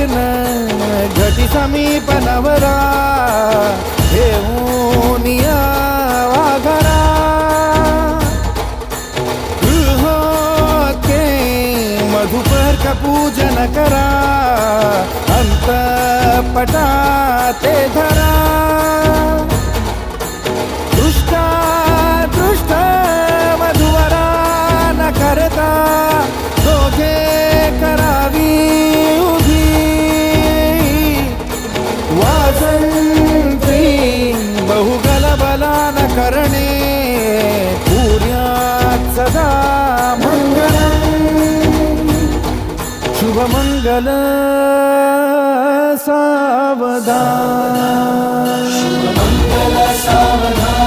लग्न घटी समीप नवरा घेऊन यावा घरा गृहोते मधुपर का पूजन करा अंतपटाते धरा दृष्टा दृष्ट मधुवरा न करता दोघे करावी उभी वासंती बहुगलबला न करणे पूर्यात सदा मंगलम् शुभमंगल सावधान मंगल सावधान